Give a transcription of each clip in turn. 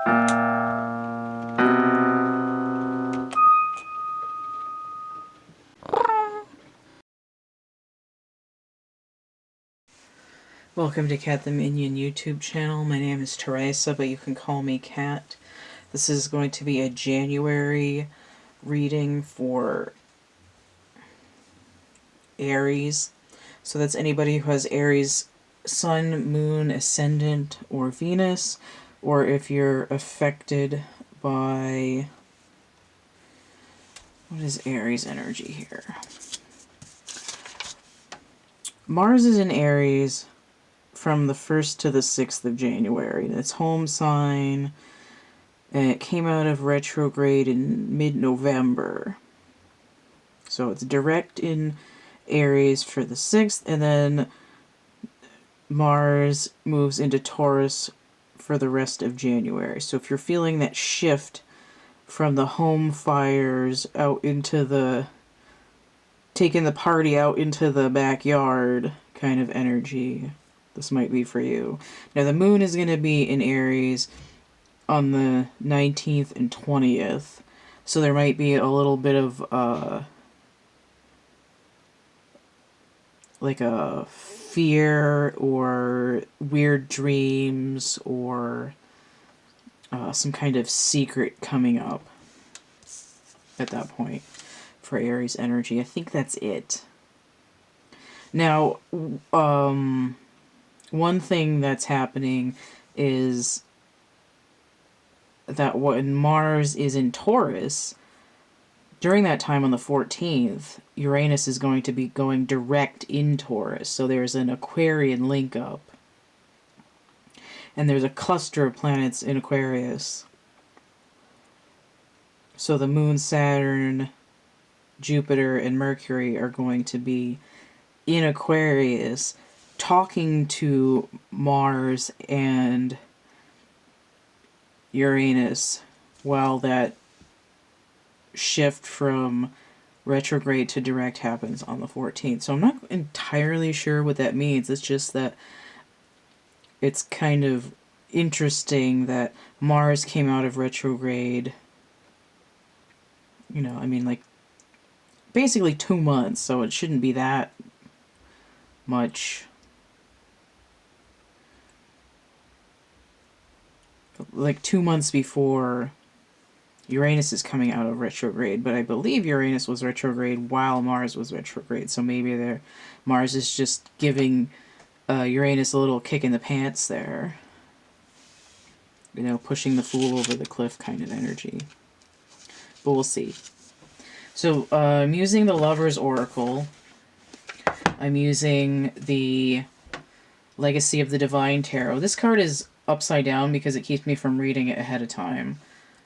Welcome to CATtheMinion YouTube channel. My name is Theresa, but you can call me Cat. This is going to be a January reading for Aries. So that's anybody who has Aries Sun, Moon, Ascendant, or Venus, or if you're affected by... what is Aries energy here? Mars is in Aries from the 1st to the 6th of January. It's home sign, and it came out of retrograde in mid-November. So it's direct in Aries for the 6th, and then Mars moves into Taurus for the rest of January. So if you're feeling that shift from the home fires out into the... taking the party out into the backyard kind of energy, this might be for you. Now, the moon is going to be in Aries on the 19th and 20th, so there might be a little bit of, like a fear or weird dreams or some kind of secret coming up at that point for Aries energy. I think that's it. Now, one thing that's happening is that when Mars is in Taurus, during that time on the 14th, Uranus is going to be going direct in Taurus. So there's an Aquarian link up. And there's a cluster of planets in Aquarius. So the Moon, Saturn, Jupiter, and Mercury are going to be in Aquarius, talking to Mars and Uranus while that shift from retrograde to direct happens on the 14th. So I'm not entirely sure what that means. It's just that it's kind of interesting that Mars came out of retrograde, you know, I mean, like, basically 2 months, so it shouldn't be that much. Like 2 months before Uranus is coming out of retrograde, but I believe Uranus was retrograde while Mars was retrograde, so maybe Mars is just giving Uranus a little kick in the pants there. You know, pushing the fool over the cliff kind of energy. But we'll see. So, I'm using the Lover's Oracle. I'm using the Legacy of the Divine Tarot. This card is upside down because it keeps me from reading it ahead of time.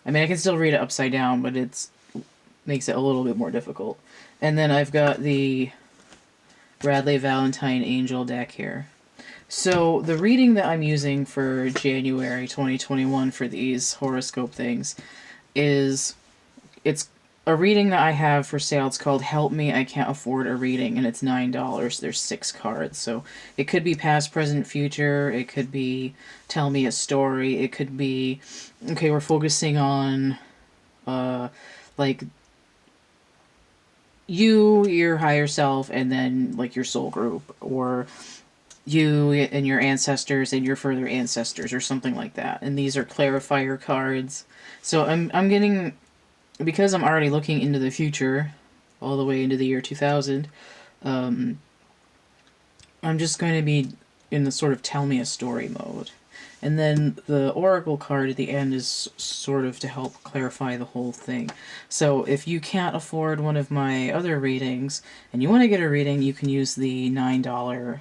I mean, I can still read it upside down, but it makes it a little bit more difficult. And then I've got the Bradley Valentine Angel deck here. So the reading that I'm using for January 2021 for these horoscope things is, it's a reading that I have for sale. It's called Help Me, I Can't Afford a Reading, and it's $9. There's 6 cards. So it could be past, present, future. It could be tell me a story. It could be, okay, we're focusing on, like, you, your higher self, and then, like, your soul group, or you and your ancestors and your further ancestors, or something like that. And these are clarifier cards. So I'm getting... because I'm already looking into the future, all the way into the year 2000, I'm just going to be in the sort of tell me a story mode. And then the Oracle card at the end is sort of to help clarify the whole thing. So if you can't afford one of my other readings, and you want to get a reading, you can use the $9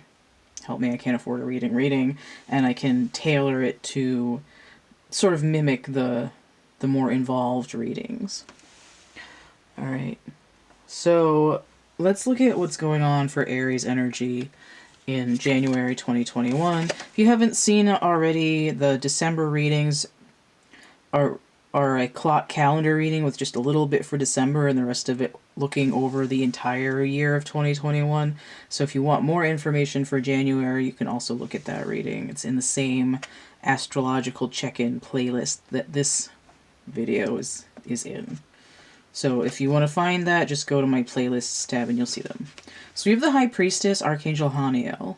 Help Me, I Can't Afford a Reading, and I can tailor it to sort of mimic the more involved readings. Alright, so let's look at what's going on for Aries energy in January 2021. If you haven't seen it already, the December readings are a clock calendar reading with just a little bit for December and the rest of it looking over the entire year of 2021. So if you want more information for January, you can also look at that reading. It's in the same astrological check-in playlist that this video is in. So if you want to find that, just go to my playlists tab and you'll see them. So we have the High Priestess, Archangel Haniel.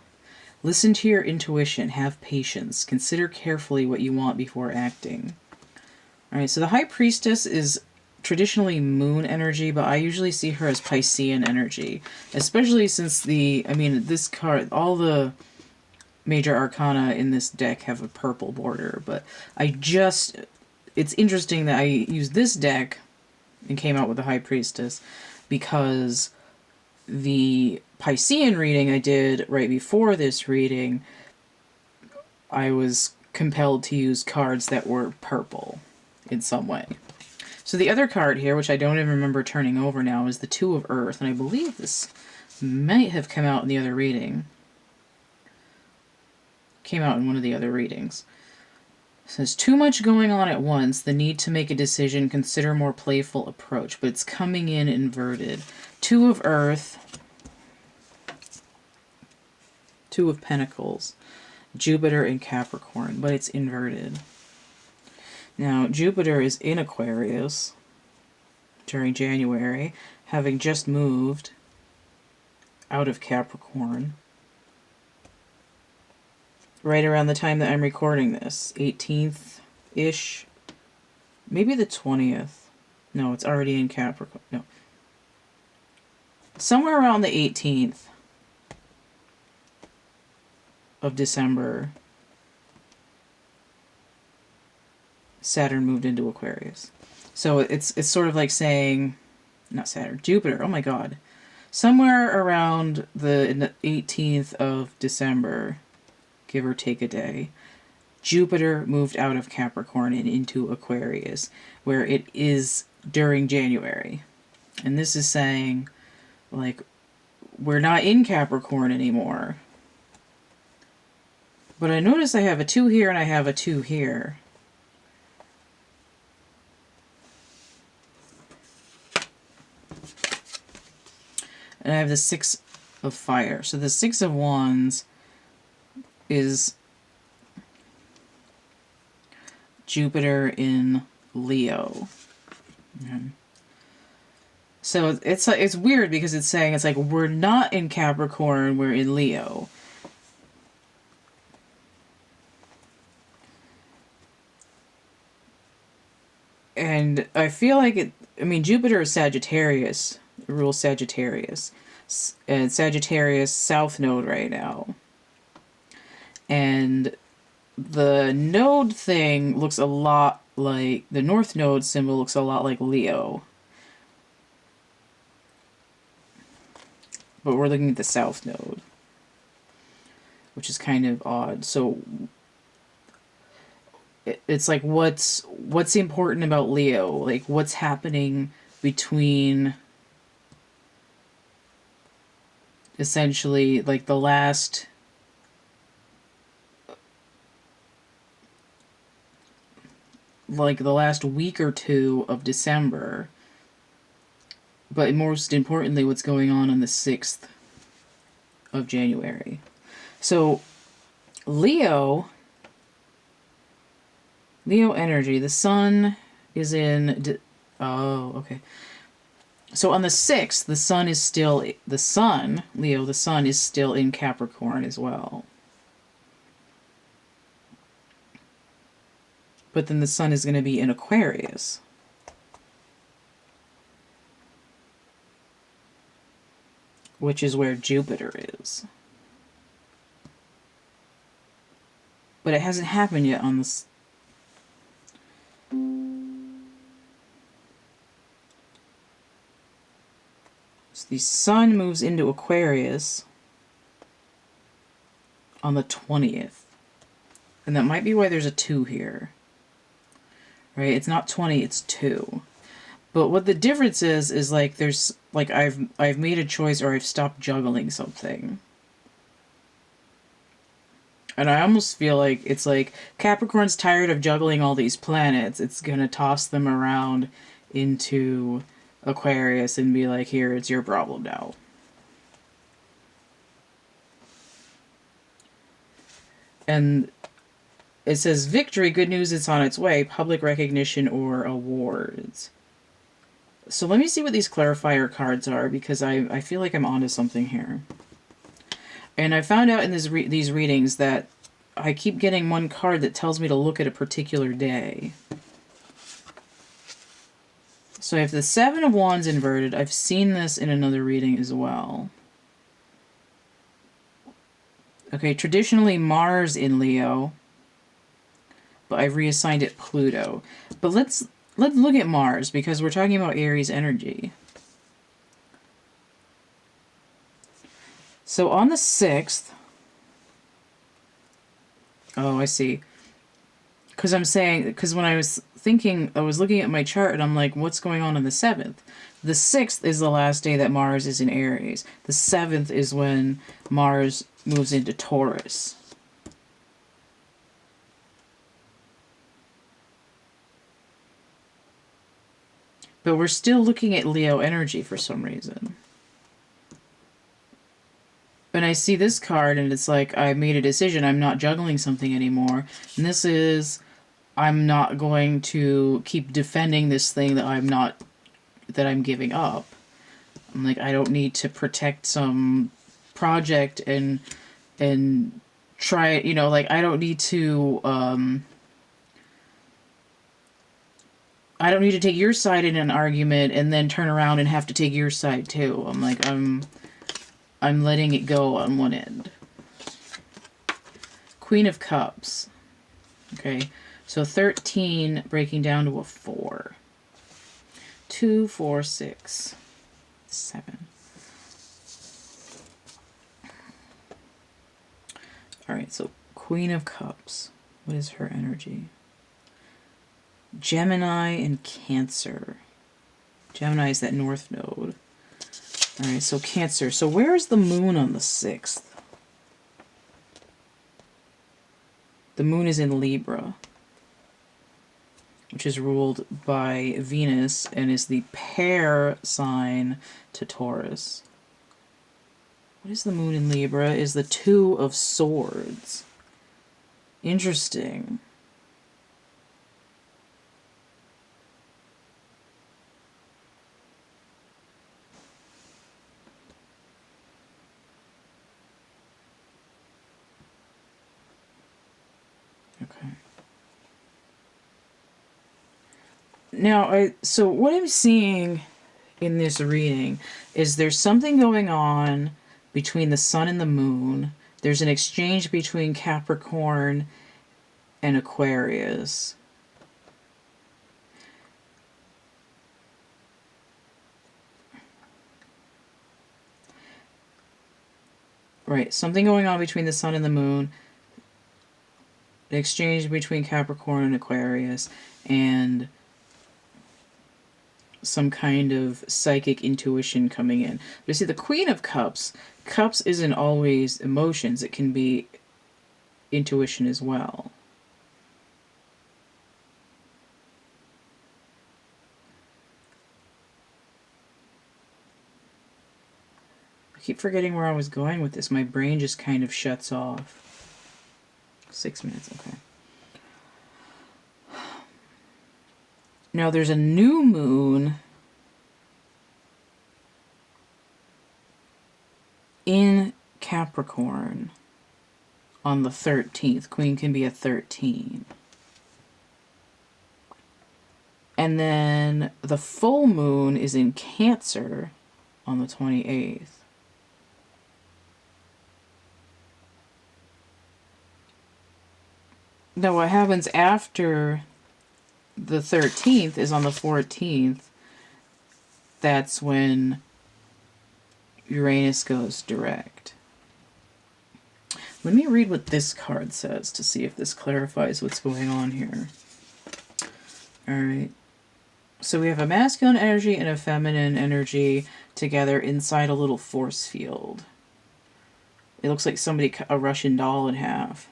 Listen to your intuition, have patience, consider carefully what you want before acting. Alright, so the High Priestess is traditionally moon energy, but I usually see her as Piscean energy. Especially since this card, all the major arcana in this deck have a purple border, but it's interesting that I used this deck and came out with the High Priestess because the Piscean reading I did right before this reading, I was compelled to use cards that were purple in some way. So the other card here, which I don't even remember turning over now, is the Two of Earth, and I believe this might have come out in the other reading. Came out in one of the other readings. It says, too much going on at once, the need to make a decision, consider more playful approach, but it's coming in inverted. Two of Earth, Two of Pentacles, Jupiter and Capricorn, but it's inverted. Now, Jupiter is in Aquarius during January, having just moved out of Capricorn. Right around the time that I'm recording this, 18th-ish, maybe the 20th. No, it's already in Capricorn. No. Somewhere around the 18th of December, Saturn moved into Aquarius. So it's sort of like saying, not Saturn, Jupiter, oh my god. Somewhere around the 18th of December, give or take a day, Jupiter moved out of Capricorn and into Aquarius, where it is during January. And this is saying, like, we're not in Capricorn anymore. But I notice I have a 2 here and I have a 2 here. And I have the 6 of Fire. So the 6 of Wands is Jupiter in Leo. So it's weird because it's saying, it's like, we're not in Capricorn, we're in Leo. And I feel like Jupiter is Sagittarius. It rules Sagittarius. And Sagittarius South Node right now. And the node thing looks a lot like, the North Node symbol looks a lot like Leo. But we're looking at the South Node, which is kind of odd. So it's like, what's important about Leo? Like, what's happening between essentially like the last week or two of December, but most importantly, what's going on the 6th of January. So Leo energy, the sun is in, oh, okay. So on the 6th, the sun is still, the sun is still in Capricorn as well. But then the sun is going to be in Aquarius. Which is where Jupiter is. But it hasn't happened yet on this. So the sun moves into Aquarius on the 20th. And that might be why there's a 2 here. Right? It's not 20, it's 2. But what the difference is like, there's like, I've made a choice, or I've stopped juggling something. And I almost feel like it's like Capricorn's tired of juggling all these planets. It's gonna toss them around into Aquarius and be like, here, it's your problem now. And it says victory, good news, it's on its way, public recognition or awards. So let me see what these clarifier cards are, because I feel like I'm onto something here. And I found out in these readings that I keep getting one card that tells me to look at a particular day. So I have the Seven of Wands inverted. I've seen this in another reading as well. Okay, traditionally Mars in Leo, but I've reassigned it Pluto. But let's look at Mars, because we're talking about Aries energy. So on the 6th, oh, I see. Because when I was thinking, I was looking at my chart and I'm like, what's going on the 7th? The 6th is the last day that Mars is in Aries. The 7th is when Mars moves into Taurus. But we're still looking at Leo energy for some reason. And I see this card and it's like, I made a decision. I'm not juggling something anymore. And this is, I'm not going to keep defending this thing that I'm giving up. I'm like, I don't need to protect some project and try it, you know, like I don't need to take your side in an argument and then turn around and have to take your side too. I'm like, I'm letting it go on one end. Queen of Cups. Okay, so 13 breaking down to a 4. 2, 4, 6, 7. Alright, so Queen of Cups. What is her energy? Gemini and Cancer. Gemini is that north node. Alright, so Cancer. So where is the moon on the 6th? The moon is in Libra, which is ruled by Venus and is the pair sign to Taurus. What is the moon in Libra? Is the Two of Swords. Interesting. Okay. Now, so what I'm seeing in this reading is there's something going on between the sun and the moon. There's an exchange between Capricorn and Aquarius. Right, something going on between the sun and the moon. The exchange between Capricorn and Aquarius, and some kind of psychic intuition coming in. But you see, the Queen of Cups, Cups isn't always emotions. It can be intuition as well. I keep forgetting where I was going with this. My brain just kind of shuts off. 6 minutes, okay. Now there's a new moon in Capricorn on the 13th. Queen can be a 13. And then the full moon is in Cancer on the 28th. Now what happens after the 13th is on the 14th. That's when Uranus goes direct. Let me read what this card says to see if this clarifies what's going on here. Alright. So we have a masculine energy and a feminine energy together inside a little force field. It looks like somebody cut a Russian doll in half.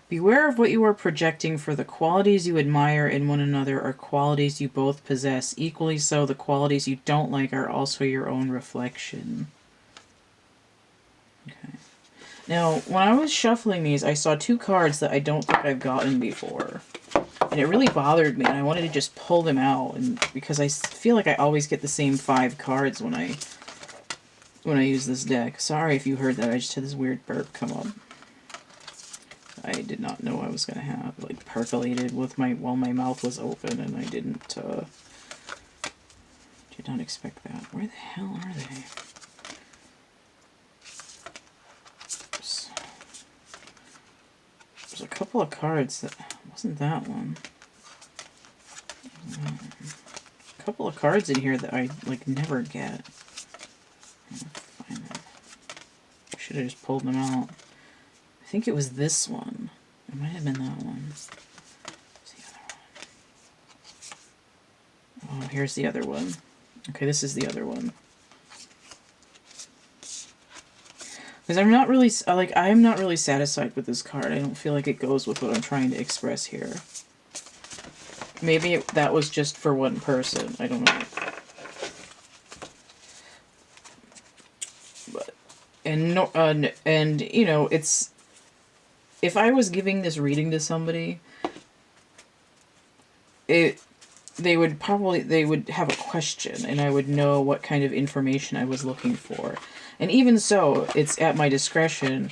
Beware of what you are projecting, for the qualities you admire in one another are qualities you both possess. Equally so, the qualities you don't like are also your own reflection. Okay. Now, when I was shuffling these, I saw 2 cards that I don't think I've gotten before. And it really bothered me, and I wanted to just pull them out, and because I feel like I always get the same 5 cards when I use this deck. Sorry if you heard that, I just had this weird burp come up. I did not know I was going to have, like, percolated with while my mouth was open, and I did not expect that. Where the hell are they? There's a couple of cards that wasn't that one. A couple of cards in here that I like never get. I should have just pulled them out. I think it was this one. It might have been that one. Where's the other one? Oh, here's the other one. Okay, this is the other one. Because I'm not really, I am not really satisfied with this card. I don't feel like it goes with what I'm trying to express here. Maybe that was just for one person. I don't know. But, and you know, it's, if I was giving this reading to somebody, they would have a question, and I would know what kind of information I was looking for. And even so, it's at my discretion,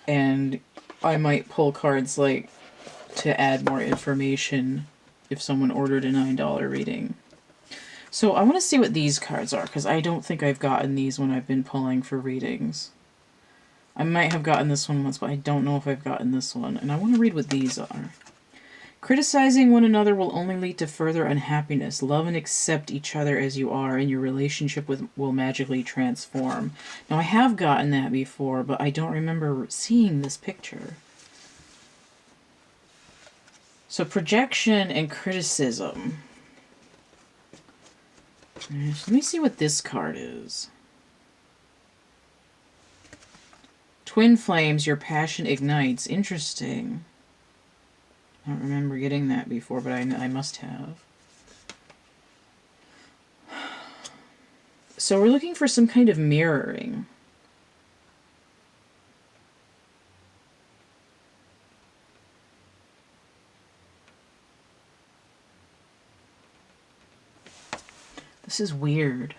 and I might pull cards like to add more information if someone ordered a $9 reading. So I want to see what these cards are, because I don't think I've gotten these when I've been pulling for readings. I might have gotten this one once, but I don't know if I've gotten this one. And I want to read what these are. Criticizing one another will only lead to further unhappiness. Love and accept each other as you are, and your relationship will magically transform. Now, I have gotten that before, but I don't remember seeing this picture. So, projection and criticism. Let me see what this card is. Twin flames, your passion ignites. Interesting. I don't remember getting that before, but I must have. So we're looking for some kind of mirroring. This is weird.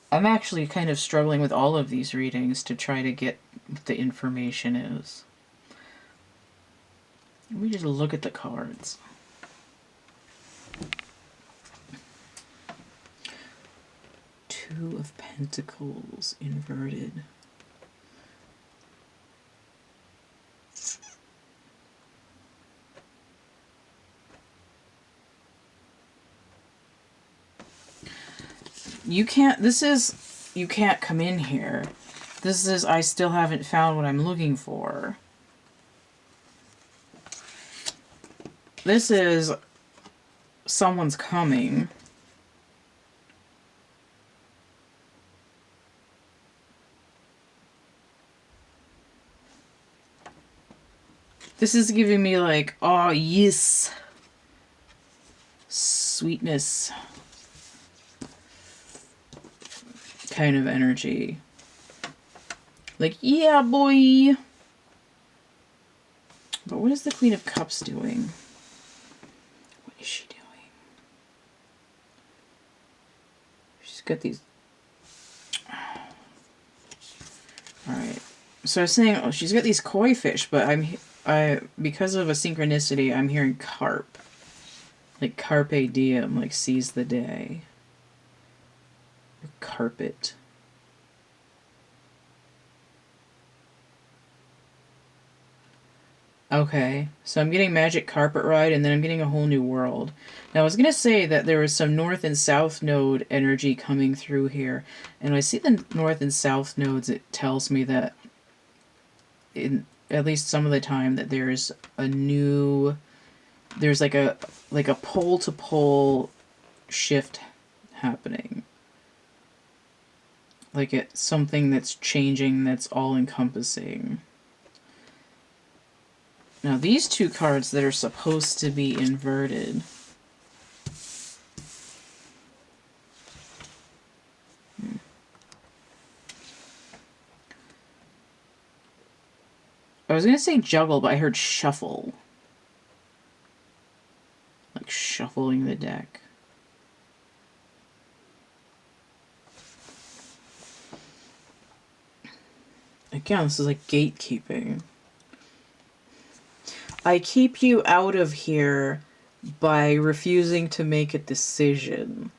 I'm actually kind of struggling with all of these readings to try to get what the information is. Let me just look at the cards. Two of Pentacles inverted. You can't come in here. This is, I still haven't found what I'm looking for. This is, someone's coming. This is giving me like, oh yes, sweetness kind of energy. Like, yeah, boy. But what is the Queen of Cups doing? What is she doing? She's got these. Alright. So I was saying, oh, she's got these koi fish, but because of a synchronicity, I'm hearing carp. Like carpe diem, like seize the day. Or carpet. Okay, so I'm getting Magic Carpet Ride, and then I'm getting a whole new world. Now, I was going to say that there was some north and south node energy coming through here, and when I see the north and south nodes, it tells me that, at least some of the time, that there's like a pole-to-pole shift happening. Like it's something that's changing, that's all-encompassing. Now, these two cards that are supposed to be inverted. was going to say juggle, but I heard shuffle. Like shuffling the deck. Again, this is like gatekeeping. I keep you out of here by refusing to make a decision.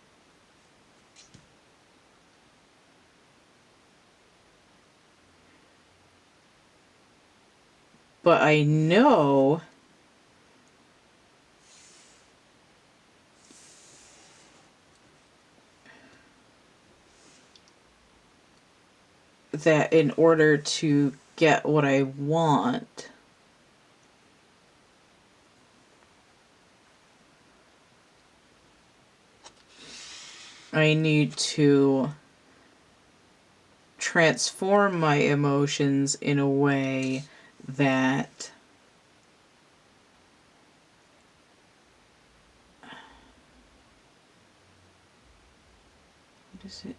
But I know that in order to get what I want, I need to transform my emotions in a way that what is it?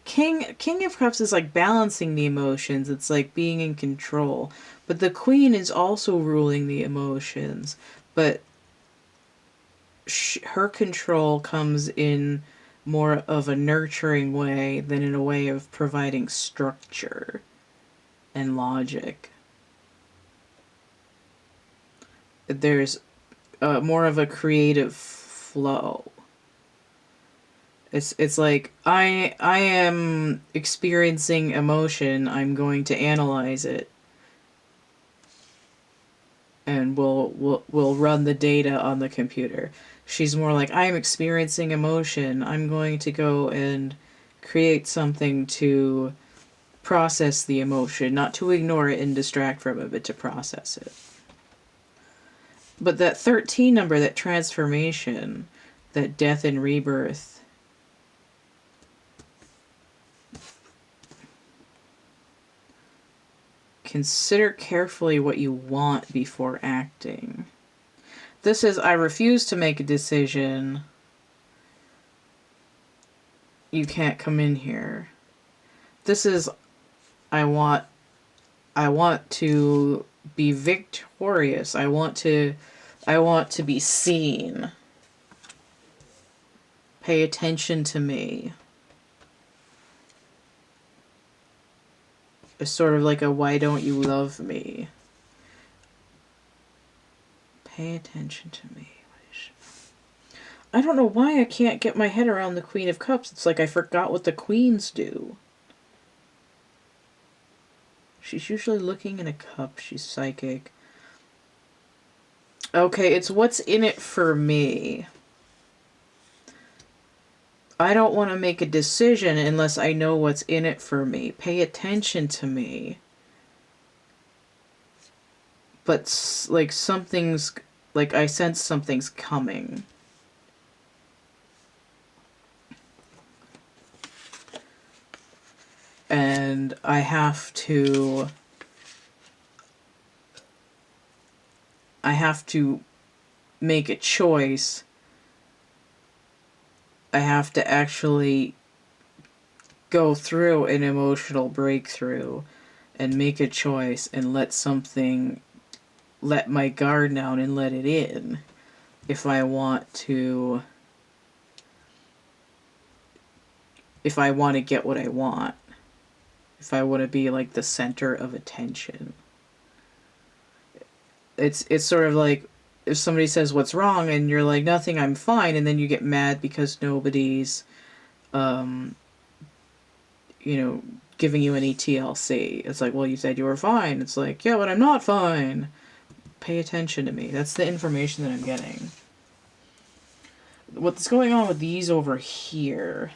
King of Cups is like balancing the emotions. It's like being in control. But the Queen is also ruling the emotions. But her control comes in more of a nurturing way than in a way of providing structure and logic. There's more of a creative flow. It's like I am experiencing emotion. I'm going to analyze it, and we'll run the data on the computer. She's more like, I'm experiencing emotion. I'm going to go and create something to process the emotion, not to ignore it and distract from it, but to process it. But that 13 number, that transformation, that death and rebirth, consider carefully what you want before acting. This is, I refuse to make a decision. You can't come in here. This is, I want to be victorious. I want to be seen. Pay attention to me. It's sort of like a why don't you love me? Pay attention to me. I don't know why I can't get my head around the Queen of Cups. It's like I forgot what the queens do. She's usually looking in a cup. She's psychic. Okay, it's what's in it for me. I don't want to make a decision unless I know what's in it for me. Pay attention to me. But, like, something's... Like, I sense something's coming. And I have to make a choice. I have to actually go through an emotional breakthrough and make a choice and let my guard down and let it in if I want to get what I want. If I want to be like the center of attention. It's sort of like if somebody says what's wrong and you're like, nothing, I'm fine, and then you get mad because nobody's giving you any TLC. It's like, well, you said you were fine. It's like, yeah, but I'm not fine. Pay attention to me. That's the information that I'm getting. What's going on with these over here?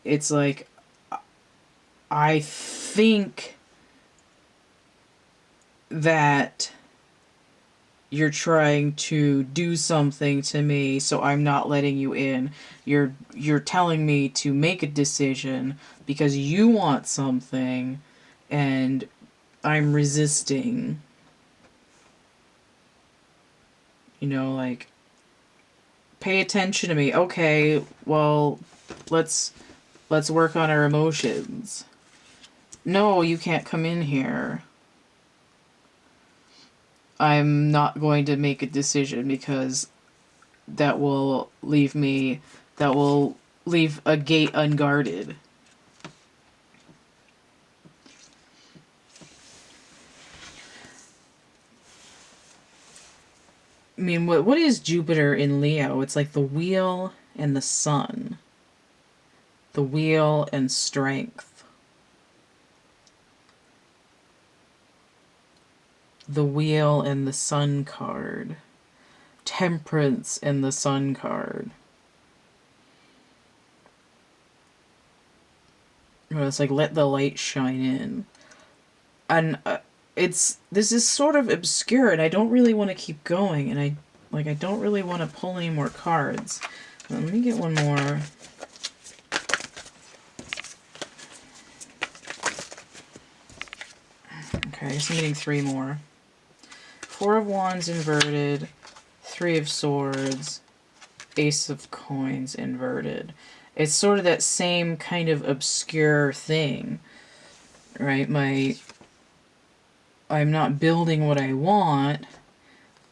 It's like, I think that you're trying to do something to me, so I'm not letting you in. You're telling me to make a decision because you want something, and I'm resisting. Like, pay attention to me. Okay, well, let's work on our emotions. No, you can't come in here. I'm not going to make a decision because that will leave a gate unguarded. I mean, what is Jupiter in Leo? It's like the wheel and the sun. The wheel and strength. The wheel and the sun card. Temperance and the sun card. It's like let the light shine in. And this is sort of obscure, and I don't really want to keep going, and I don't really want to pull any more cards. Let me get one more. Okay, I guess I'm getting 3 more. 4 of Wands inverted, 3 of Swords, Ace of Coins inverted. It's sort of that same kind of obscure thing, right? I'm not building what I want.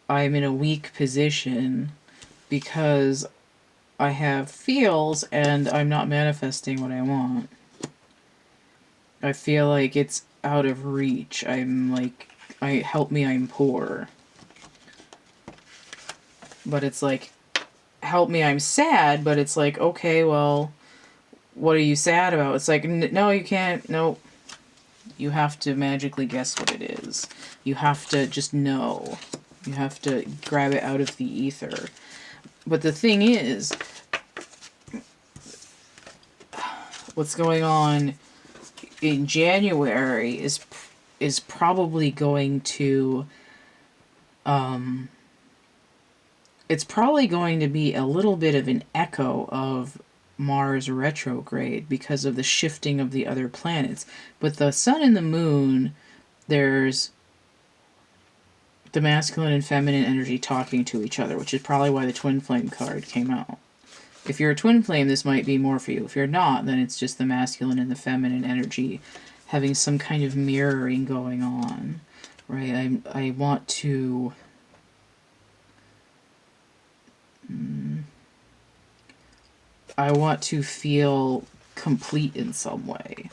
I'm in a weak position because I have feels and I'm not manifesting what I want. I feel like it's out of reach. I'm like, help me, I'm poor. But it's like, help me, I'm sad, but it's like, okay, well, what are you sad about? It's like, no, you can't, nope. You have to magically guess what it is. You have to just know. You have to grab it out of the ether. But the thing is, what's going on in January is probably going to it's probably going to be a little bit of an echo of Mars retrograde because of the shifting of the other planets. But the sun and the moon, there's the masculine and feminine energy talking to each other, which is probably why the twin flame card came out. If you're a twin flame, this might be more for you. If you're not, then it's just the masculine and the feminine energy having some kind of mirroring going on, right? I want to feel complete in some way,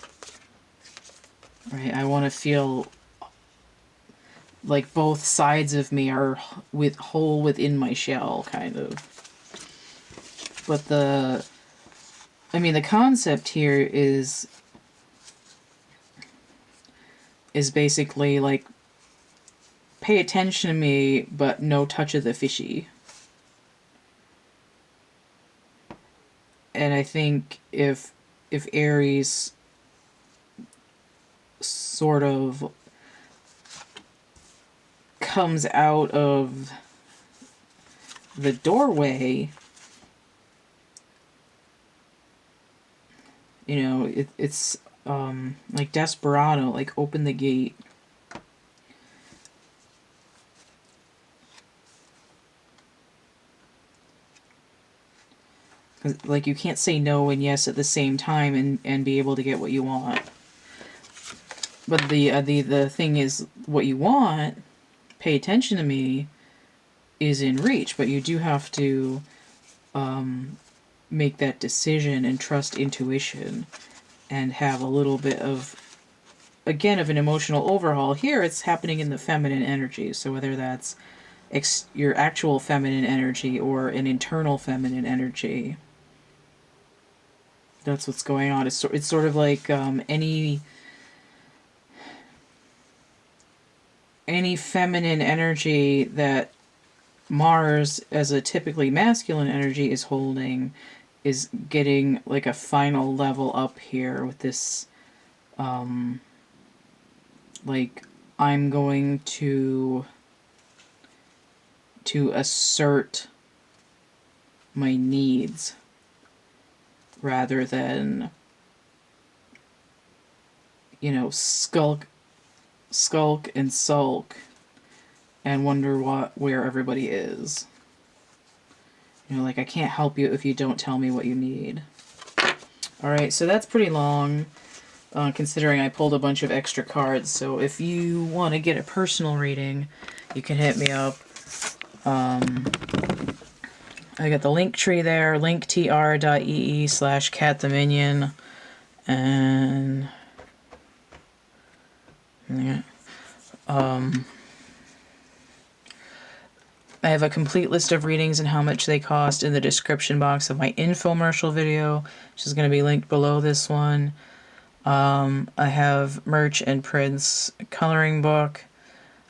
right? I want to feel like both sides of me are whole within my shell, kind of. But the concept here is basically like, pay attention to me, but no touch of the fishy. And I think if Aries sort of comes out of the doorway, you know, it's like Desperado, like open the gate. Like, you can't say no and yes at the same time and be able to get what you want. But the thing is, what you want, pay attention to me, is in reach. But you do have to make that decision and trust intuition and have a little bit of, again, of an emotional overhaul. Here it's happening in the feminine energy. So whether that's your actual feminine energy or an internal feminine energy, that's what's going on. It's sort of like any feminine energy that Mars, as a typically masculine energy, is holding, is getting like a final level up here with this, like, I'm going to assert my needs rather than, you know, skulk and sulk and wonder where everybody is. You know, like, I can't help you if you don't tell me what you need. Alright, so that's pretty long. considering I pulled a bunch of extra cards. So if you want to get a personal reading, you can hit me up. I got the link tree there, linktr.ee/CATtheMinion, and yeah, I have a complete list of readings and how much they cost in the description box of my infomercial video, which is going to be linked below this one. I have merch and prints, coloring book.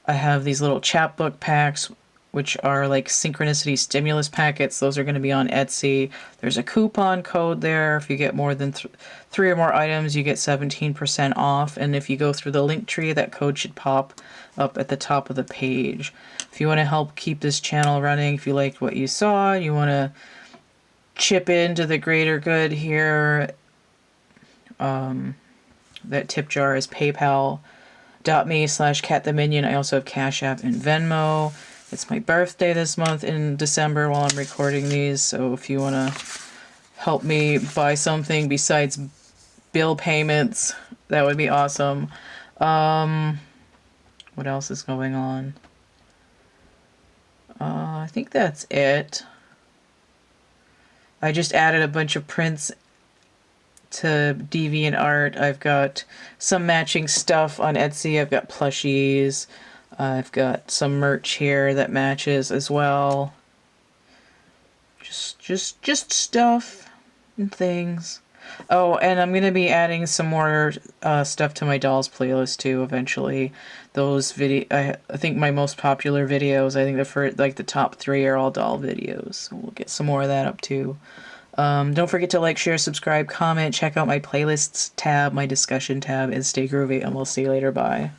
I have these little chapbook packs, which are like synchronicity stimulus packets. Those are going to be on Etsy. There's a coupon code there. If you get more than 3 or more items, you get 17% off. And if you go through the link tree, that code should pop up at the top of the page. If you want to help keep this channel running, if you liked what you saw, you want to chip into the greater good here, that tip jar is paypal.me/CATtheMinion. I also have Cash App and Venmo. It's my birthday this month in December while I'm recording these, so if you want to help me buy something besides bill payments, that would be awesome. What else is going on? I think that's it. I just added a bunch of prints to DeviantArt. I've got some matching stuff on Etsy. I've got plushies. I've got some merch here that matches as well. Just stuff and things. Oh, and I'm gonna be adding some more stuff to my dolls playlist too eventually. Those I think my most popular videos, I think the top 3 are all doll videos. So we'll get some more of that up too. Don't forget to like, share, subscribe, comment, check out my playlists tab, my discussion tab, and stay groovy, and we'll see you later. Bye.